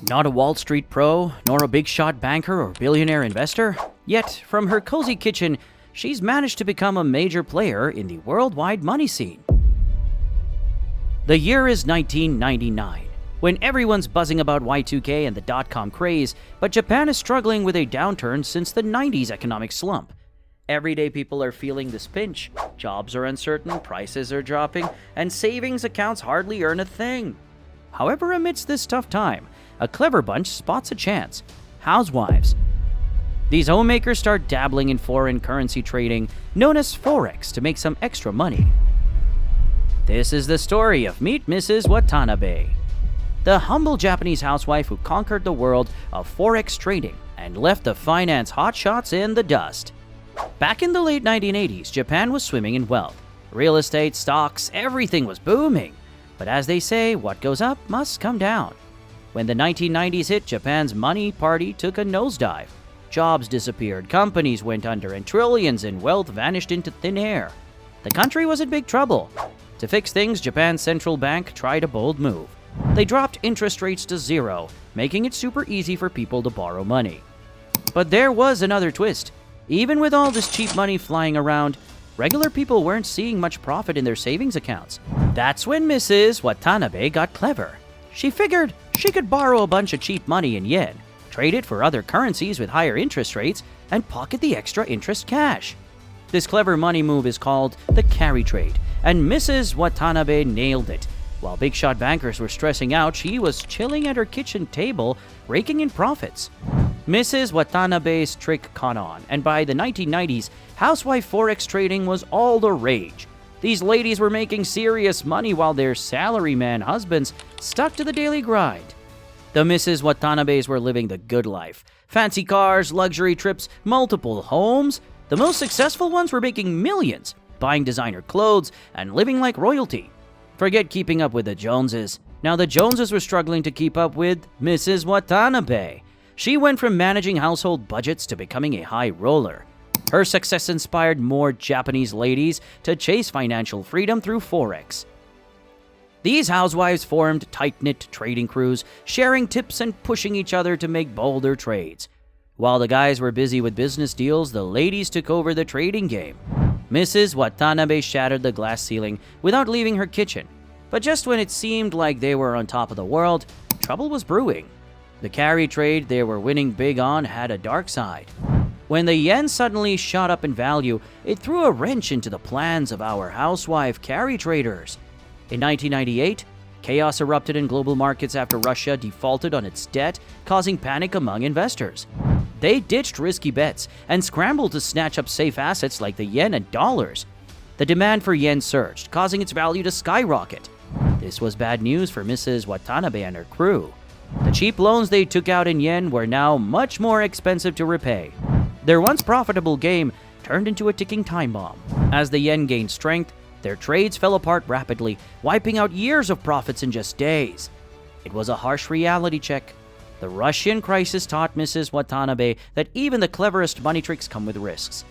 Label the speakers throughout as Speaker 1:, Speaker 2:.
Speaker 1: Not a Wall Street pro, nor a big-shot banker or billionaire investor, yet from her cozy kitchen, she's managed to become a major player in the worldwide money scene. The year is 1999, when everyone's buzzing about Y2K and the dot-com craze, but Japan is struggling with a downturn since the 90s economic slump. Everyday people are feeling this pinch. Jobs are uncertain, prices are dropping, and savings accounts hardly earn a thing. However, amidst this tough time, a clever bunch spots a chance: housewives. These homemakers start dabbling in foreign currency trading, known as Forex, to make some extra money. This is the story of Meet Mrs. Watanabe, the humble Japanese housewife who conquered the world of Forex trading and left the finance hotshots in the dust. Back in the late 1980s, Japan was swimming in wealth. Real estate, stocks, everything was booming. But as they say, what goes up must come down. When the 1990s hit, Japan's money party took a nosedive. Jobs disappeared, companies went under, and trillions in wealth vanished into thin air. The country was in big trouble. To fix things, Japan's central bank tried a bold move. They dropped interest rates to zero, making it super easy for people to borrow money. But there was another twist. Even with all this cheap money flying around, regular people weren't seeing much profit in their savings accounts. That's when Mrs. Watanabe got clever. She figured she could borrow a bunch of cheap money in yen, trade it for other currencies with higher interest rates, and pocket the extra interest cash. This clever money move is called the carry trade, and Mrs. Watanabe nailed it. While big-shot bankers were stressing out, she was chilling at her kitchen table, raking in profits. Mrs. Watanabe's trick caught on, and by the 1990s, housewife forex trading was all the rage. These ladies were making serious money while their salaryman husbands stuck to the daily grind. The Mrs. Watanabes were living the good life. Fancy cars, luxury trips, multiple homes. The most successful ones were making millions, buying designer clothes, and living like royalty. Forget keeping up with the Joneses. Now the Joneses were struggling to keep up with Mrs. Watanabe. She went from managing household budgets to becoming a high roller. Her success inspired more Japanese ladies to chase financial freedom through Forex. These housewives formed tight-knit trading crews, sharing tips and pushing each other to make bolder trades. While the guys were busy with business deals, the ladies took over the trading game. Mrs. Watanabe shattered the glass ceiling without leaving her kitchen. But just when it seemed like they were on top of the world, trouble was brewing. The carry trade they were winning big on had a dark side. When the yen suddenly shot up in value, it threw a wrench into the plans of our housewife carry traders. In 1998, chaos erupted in global markets after Russia defaulted on its debt, causing panic among investors. They ditched risky bets and scrambled to snatch up safe assets like the yen and dollars. The demand for yen surged, causing its value to skyrocket. This was bad news for Mrs. Watanabe and her crew. The cheap loans they took out in yen were now much more expensive to repay. Their once profitable game turned into a ticking time bomb. As the yen gained strength, their trades fell apart rapidly, wiping out years of profits in just days. It was a harsh reality check. The Russian crisis taught Mrs. Watanabe that even the cleverest money tricks come with risks.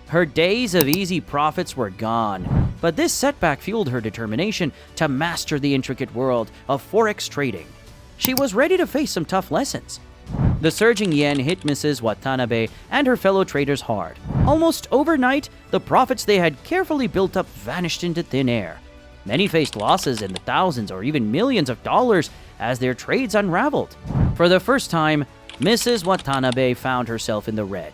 Speaker 1: Her days of easy profits were gone, but this setback fueled her determination to master the intricate world of forex trading. She was ready to face some tough lessons. The surging yen hit Mrs. Watanabe and her fellow traders hard. Almost overnight, the profits they had carefully built up vanished into thin air. Many faced losses in the thousands or even millions of dollars as their trades unraveled. For the first time, Mrs. Watanabe found herself in the red.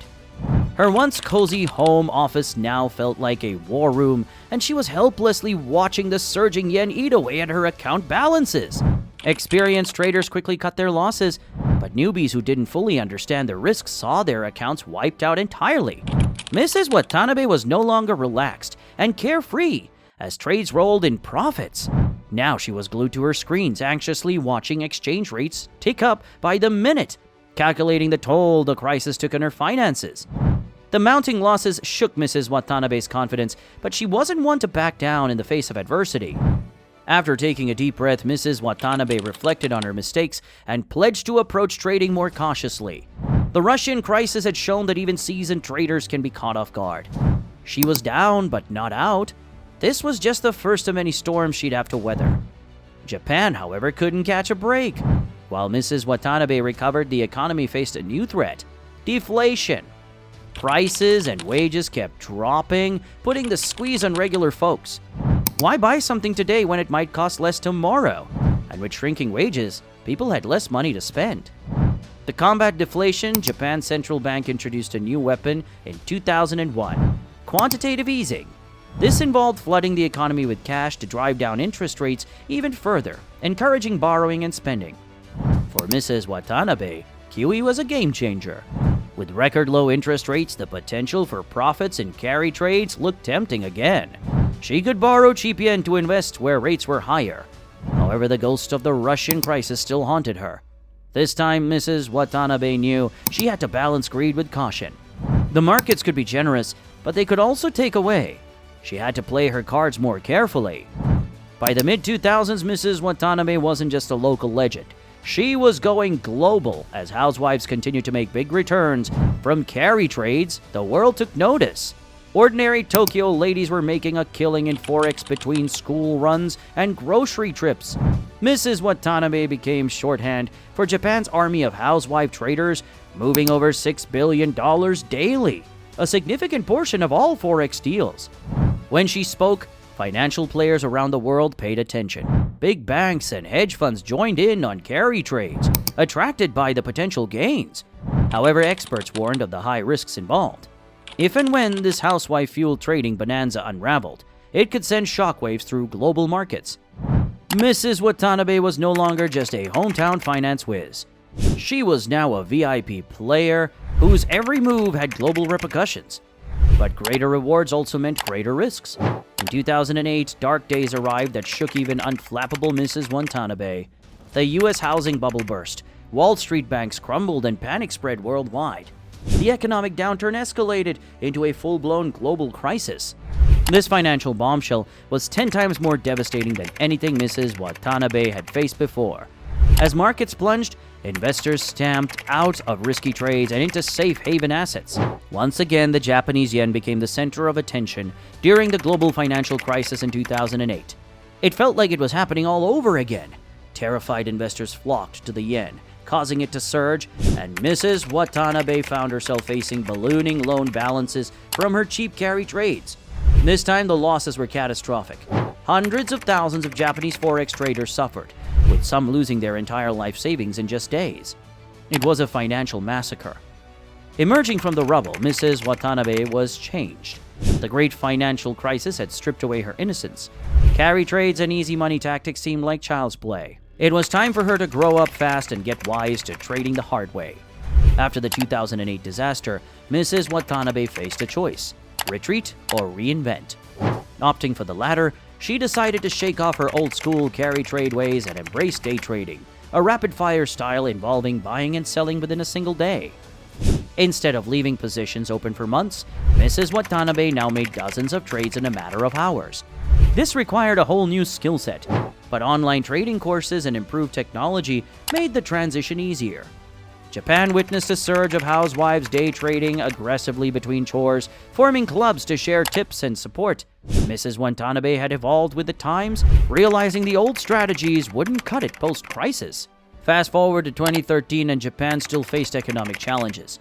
Speaker 1: Her once cozy home office now felt like a war room, and she was helplessly watching the surging yen eat away at her account balances. Experienced traders quickly cut their losses, but newbies who didn't fully understand the risks saw their accounts wiped out entirely. Mrs. Watanabe was no longer relaxed and carefree as trades rolled in profits. Now she was glued to her screens, anxiously watching exchange rates tick up by the minute, calculating the toll the crisis took on her finances. The mounting losses shook Mrs. Watanabe's confidence, but she wasn't one to back down in the face of adversity. After taking a deep breath, Mrs. Watanabe reflected on her mistakes and pledged to approach trading more cautiously. The Russian crisis had shown that even seasoned traders can be caught off guard. She was down, but not out. This was just the first of many storms she'd have to weather. Japan, however, couldn't catch a break. While Mrs. Watanabe recovered, the economy faced a new threat: deflation. Prices and wages kept dropping, putting the squeeze on regular folks. Why buy something today when it might cost less tomorrow? And with shrinking wages, people had less money to spend. To combat deflation, Japan's central bank introduced a new weapon in 2001: quantitative easing. This involved flooding the economy with cash to drive down interest rates even further, encouraging borrowing and spending. For Mrs. Watanabe, QE was a game changer. With record low interest rates, the potential for profits in carry trades looked tempting again. She could borrow cheap yen to invest where rates were higher. However, the ghost of the Russian crisis still haunted her. This time, Mrs. Watanabe knew she had to balance greed with caution. The markets could be generous, but they could also take away. She had to play her cards more carefully. By the mid-2000s, Mrs. Watanabe wasn't just a local legend. She was going global. As housewives continued to make big returns from carry trades, the world took notice. Ordinary Tokyo ladies were making a killing in Forex between school runs and grocery trips. Mrs. Watanabe became shorthand for Japan's army of housewife traders, moving over $6 billion daily, a significant portion of all Forex deals. When she spoke, financial players around the world paid attention. Big banks and hedge funds joined in on carry trades, attracted by the potential gains. However, experts warned of the high risks involved. If and when this housewife-fueled trading bonanza unraveled, it could send shockwaves through global markets. Mrs. Watanabe was no longer just a hometown finance whiz. She was now a VIP player whose every move had global repercussions. But greater rewards also meant greater risks. In 2008, dark days arrived that shook even unflappable Mrs. Watanabe. The U.S. housing bubble burst, Wall Street banks crumbled, and panic spread worldwide. The economic downturn escalated into a full-blown global crisis. This financial bombshell was 10 times more devastating than anything Mrs. Watanabe had faced before. As markets plunged, investors stamped out of risky trades and into safe haven assets. Once again, the Japanese yen became the center of attention during the global financial crisis in 2008. It felt like it was happening all over again. Terrified investors flocked to the yen, causing it to surge, and Mrs. Watanabe found herself facing ballooning loan balances from her cheap carry trades. This time, the losses were catastrophic. Hundreds of thousands of Japanese Forex traders suffered, with some losing their entire life savings in just days. It was a financial massacre. Emerging from the rubble, Mrs. Watanabe was changed. The great financial crisis had stripped away her innocence. Carry trades and easy money tactics seemed like child's play. It was time for her to grow up fast and get wise to trading the hard way. After the 2008 disaster, Mrs. Watanabe faced a choice: retreat or reinvent. Opting for the latter, she decided to shake off her old-school carry trade ways and embrace day trading, a rapid-fire style involving buying and selling within a single day. Instead of leaving positions open for months, Mrs. Watanabe now made dozens of trades in a matter of hours. This required a whole new skill set, but online trading courses and improved technology made the transition easier. Japan witnessed a surge of housewives day trading aggressively between chores, forming clubs to share tips and support. Mrs. Watanabe had evolved with the times, realizing the old strategies wouldn't cut it post-crisis. Fast forward to 2013, and Japan still faced economic challenges.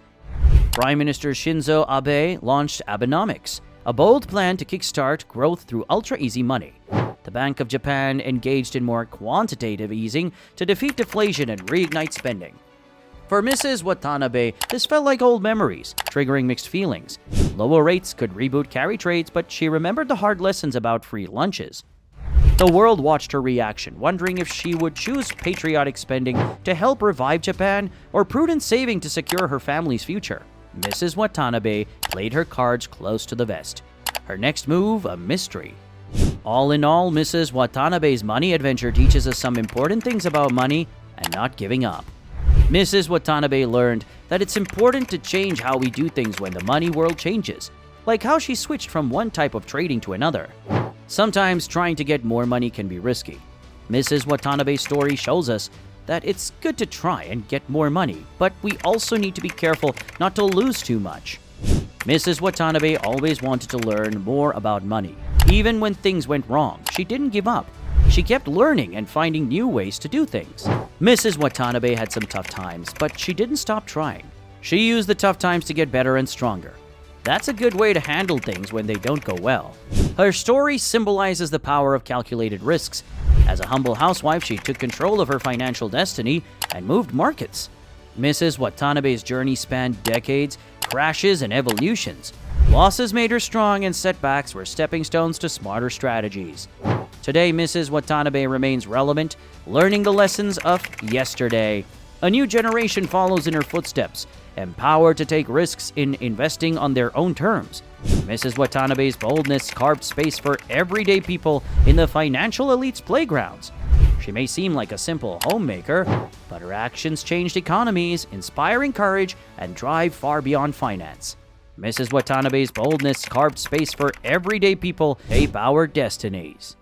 Speaker 1: Prime Minister Shinzo Abe launched Abenomics, a bold plan to kickstart growth through ultra-easy money. The Bank of Japan engaged in more quantitative easing to defeat deflation and reignite spending. For Mrs. Watanabe, this felt like old memories, triggering mixed feelings. Lower rates could reboot carry trades, but she remembered the hard lessons about free lunches. The world watched her reaction, wondering if she would choose patriotic spending to help revive Japan or prudent saving to secure her family's future. Mrs. Watanabe played her cards close to the vest. Her next move, a mystery. All in all, Mrs. Watanabe's money adventure teaches us some important things about money and not giving up. Mrs. Watanabe learned that it's important to change how we do things when the money world changes, like how she switched from one type of trading to another. Sometimes trying to get more money can be risky. Mrs. Watanabe's story shows us that it's good to try and get more money, but we also need to be careful not to lose too much. Mrs. Watanabe always wanted to learn more about money. Even when things went wrong, she didn't give up. She kept learning and finding new ways to do things. Mrs. Watanabe had some tough times, but she didn't stop trying. She used the tough times to get better and stronger. That's a good way to handle things when they don't go well. Her story symbolizes the power of calculated risks. As a humble housewife, she took control of her financial destiny and moved markets. Mrs. Watanabe's journey spanned decades, crashes, and evolutions. Losses made her strong, and setbacks were stepping stones to smarter strategies. Today, Mrs. Watanabe remains relevant, learning the lessons of yesterday. A new generation follows in her footsteps, empowered to take risks in investing on their own terms. Mrs. Watanabe's boldness carved space for everyday people in the financial elite's playgrounds. She may seem like a simple homemaker, but her actions changed economies, inspiring courage and drive far beyond finance. Mrs. Watanabe's boldness carved space for everyday people, 𝗟𝗲𝗓 destinies.